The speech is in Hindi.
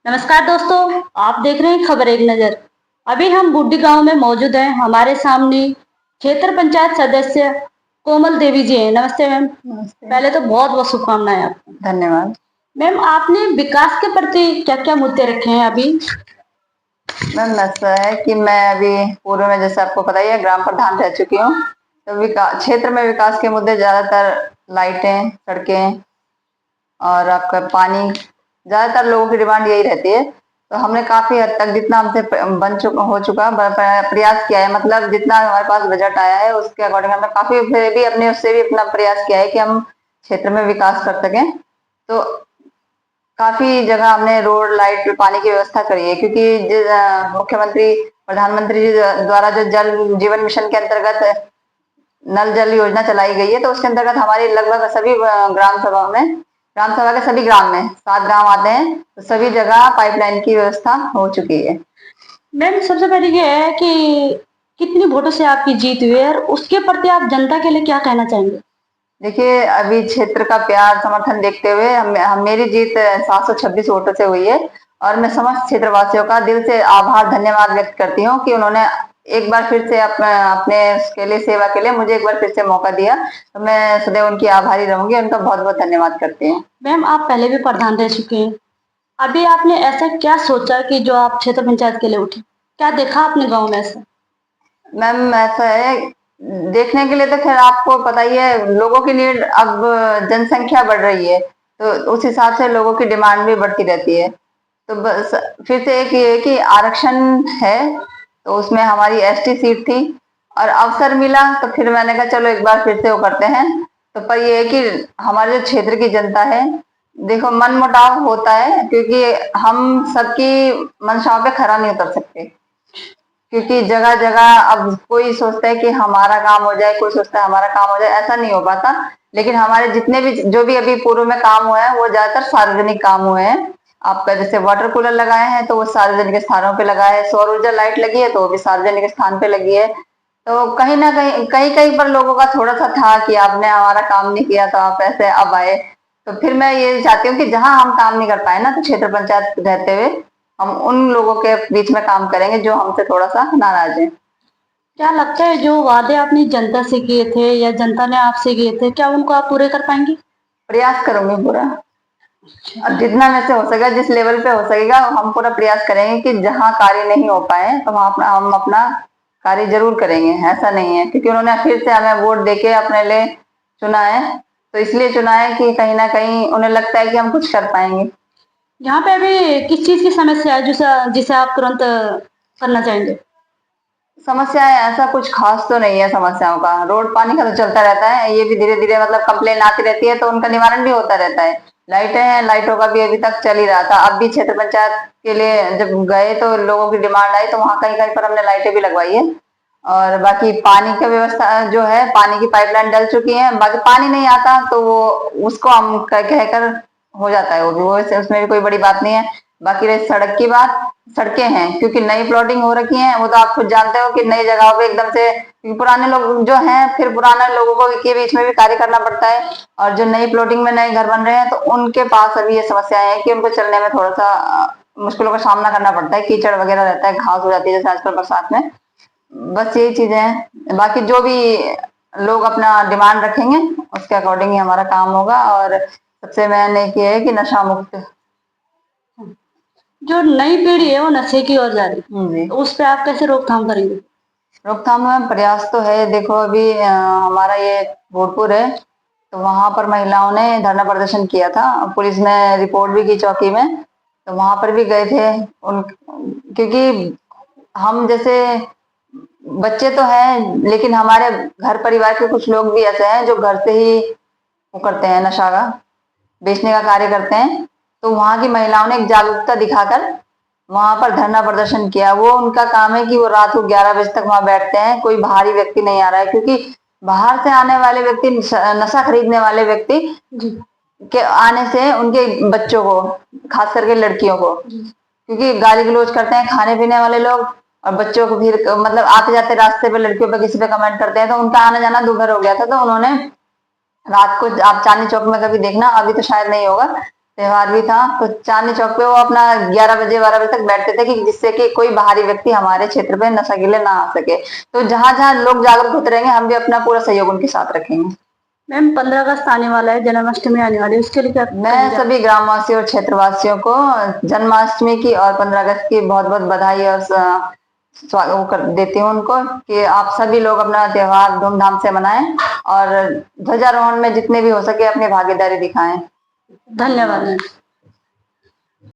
नमस्कार दोस्तों, आप देख रहे हैं खबर एक नजर। अभी हम बुड्डी गांव में मौजूद हैं। हमारे सामने क्षेत्र पंचायत सदस्य कोमल देवी जी हैं। नमस्ते मैम। नमस्ते। पहले तो बहुत बहुत शुभकामनाएं आपको। धन्यवाद। मैम, आपने विकास के प्रति क्या क्या मुद्दे रखे हैं अभी? मैम, ऐसा है कि मैं अभी पूर्व में, जैसे आपको पता ही है, ग्राम प्रधान रह चुकी हूँ। तो विकास क्षेत्र में विकास के मुद्दे ज्यादातर लाइटें, सड़कें और आपका पानी, ज्यादातर लोगों की डिमांड यही रहती है। तो हमने काफी हद तक जितना हमसे हो चुका प्रयास किया है, मतलब जितना हमारे पास बजट आया है उसके अकॉर्डिंग हमने काफी फिर भी अपने उससे भी अपना प्रयास किया है कि हम क्षेत्र में विकास कर सकें। तो काफी जगह हमने रोड, लाइट, पानी की व्यवस्था करी है, क्योंकि मुख्यमंत्री, प्रधानमंत्री जी द्वारा जो जल जीवन मिशन के अंतर्गत नल जल योजना चलाई गई है, तो उसके अंतर्गत हमारी लगभग सभी ग्राम सभा के सभी ग्राम में 7 गांव आते हैं, तो सभी जगह पाइपलाइन की व्यवस्था हो चुकी है। मैम, सबसे पहले ये है कि कितनी वोटों से आपकी जीत हुई है और उसके प्रति आप जनता के लिए क्या कहना चाहेंगे? देखिए, अभी क्षेत्र का प्यार समर्थन देखते हुए मेरी जीत 726 वोटों से हुई है। और मैं समस्त क्षेत्रवासियों का दिल से आभार, धन्यवाद व्यक्त करती हूँ कि उन्होंने एक बार फिर से अपने उसके लिए, सेवा के लिए मुझे एक बार फिर से मौका दिया। तो मैं सदैव उनकी आभारी रहूंगी, उनका बहुत बहुत धन्यवाद करती हूँ। मैम, आप पहले भी प्रधान रह चुके हैं। अभी आपने ऐसा क्या सोचा कि जो आप क्षेत्र पंचायत के लिए उठे? क्या देखा आपने गांव में ऐसा? मैम, ऐसा है, देखने के लिए तो खैर आपको पता ही है, लोगों की नीड, अब जनसंख्या बढ़ रही है तो उस हिसाब से लोगों की डिमांड भी बढ़ती रहती है। तो बस फिर से एक ये है कि आरक्षण है, तो उसमें हमारी एसटी सीट थी और अवसर मिला, तो फिर मैंने कहा चलो एक बार फिर से वो करते हैं। तो पर ये है कि हमारे जो क्षेत्र की जनता है, देखो, मनमुटाव होता है, क्योंकि हम सबकी मंशाओं पे खरा नहीं उतर सकते, क्योंकि जगह जगह अब कोई सोचता है कि हमारा काम हो जाए, कोई सोचता है हमारा काम हो जाए, ऐसा नहीं हो पाता। लेकिन हमारे जितने भी, जो भी अभी पूर्व में काम हुए हैं, वो ज्यादातर सार्वजनिक काम हुए हैं। आपका जैसे वाटर कूलर लगाए हैं तो वो सार्वजनिक स्थानों पे लगा है, सौर ऊर्जा लाइट लगी है तो वो भी सार्वजनिक स्थान पे लगी है। तो कहीं ना कहीं, कहीं कहीं पर लोगों का थोड़ा सा था कि आपने हमारा काम नहीं किया तो आप ऐसे अब आए। तो फिर मैं ये चाहती हूँ कि जहां हम काम नहीं कर पाए ना, तो क्षेत्र पंचायत रहते हुए हम उन लोगों के बीच में काम करेंगे जो हमसे थोड़ा सा नाराज है। क्या लगता है जो वादे आपने जनता से किए थे या जनता ने आपसे किए थे, क्या उनको आप पूरे कर पाएंगी? प्रयास करूंगी पूरा, अच्छा। और जितना में से हो सकेगा, जिस लेवल पे हो सकेगा, हम पूरा प्रयास करेंगे कि जहां कार्य नहीं हो पाए तो वहां हम अपना कार्य जरूर करेंगे। ऐसा नहीं है, क्योंकि उन्होंने फिर से हमें वोट देके अपने लिए चुना है, तो इसलिए चुना है कि कहीं ना कहीं उन्हें लगता है कि हम कुछ कर पाएंगे। यहाँ पे अभी किस चीज की समस्या है जिसे जिसे आप तुरंत करना चाहेंगे? समस्याएं, ऐसा कुछ खास तो नहीं है समस्याओं का, रोड पानी का तो चलता रहता है, ये भी धीरे धीरे मतलब कंप्लेन आती रहती है तो उनका निवारण भी होता रहता है। लाइटें हैं, लाइटों का भी अभी तक चल ही रहा था। अब भी क्षेत्र पंचायत के लिए जब गए तो लोगों की डिमांड आई, तो वहां कहीं कहीं पर हमने लाइटें भी लगवाई है। और बाकी पानी का व्यवस्था जो है, पानी की पाइपलाइन डल चुकी है, बाकी पानी नहीं आता तो वो उसको हम कहकर हो जाता है, वो भी, वो उसमें भी कोई बड़ी बात नहीं है। बाकी रही सड़क की बात, सड़कें हैं, क्योंकि नई प्लॉटिंग हो रखी है, वो तो आप खुद जानते हो कि नई जगहों पे एकदम से, क्योंकि पुराने लोग जो हैं, फिर पुराने लोगों को के बीच में भी कार्य करना पड़ता है। और जो नई प्लॉटिंग में नए घर बन रहे हैं, तो उनके पास अभी ये समस्याएं हैं कि उनको चलने में थोड़ा सा मुश्किलों का सामना करना पड़ता है, कीचड़ वगैरह रहता है, घास हो जाती है जैसे आजकल बरसात में। बस यही चीजें हैं, बाकी जो भी लोग अपना डिमांड रखेंगे उसके अकॉर्डिंग ही हमारा काम होगा। और सबसे मेन एक ये है कि नशा मुक्त। जो नई पीढ़ी है वो नशे की ओर जा रही है, जी, तो उस पर आप कैसे रोकथाम करेंगे? रोकथाम में प्रयास तो है। देखो, अभी हमारा ये भोजपुर है, तो वहां पर महिलाओं ने धरना प्रदर्शन किया था, पुलिस ने रिपोर्ट भी की चौकी में, तो वहां पर भी गए थे उन, क्योंकि हम जैसे बच्चे तो हैं, लेकिन हमारे घर परिवार के कुछ लोग भी ऐसे हैं जो घर से ही वो करते हैं, नशा का बेचने का कार्य करते हैं। तो वहां की महिलाओं ने एक जागरूकता दिखाकर वहां पर धरना प्रदर्शन किया। वो उनका काम है कि वो रात को 11 बजे तक वहां बैठते हैं, कोई बाहरी व्यक्ति नहीं आ रहा है, क्योंकि बाहर से आने वाले व्यक्ति, नशा खरीदने वाले व्यक्ति जी। के आने से उनके बच्चों को, खास करके लड़कियों को, क्योंकि गाली गलौज करते हैं खाने पीने वाले लोग, और बच्चों को फिर मतलब आते जाते रास्ते पे लड़कियों पे किसी पे कमेंट करते हैं, तो उनका आना जाना दुभर हो गया था। तो उन्होंने रात को, आप चांदनी चौक में कभी देखना, अभी तो शायद नहीं होगा, त्योहार भी था, तो चांदनी चौक पे वो अपना 11 बजे 12 बजे तक बैठते थे कि जिससे कि कोई बाहरी व्यक्ति हमारे क्षेत्र पे नशा के लिए ना आ सके। तो जहां जहां लोग जागरूक होते रहेंगे, हम भी अपना पूरा सहयोग उनके साथ रखेंगे। मैम 15 अगस्त आने वाला है, जन्माष्टमी आने वाली है, उसके लिए क्या मैं कहेंगे आप? सभी ग्रामवासियों और क्षेत्रवासियों को जन्माष्टमी की और 15 अगस्त की बहुत बहुत बधाई और स्वागत वो कर देती हूँ उनको कि आप सभी लोग अपना त्योहार धूमधाम से मनाएं और ध्वजारोहण में जितने भी हो सके अपनी भागीदारी दिखाएं। धन्यवाद मैम।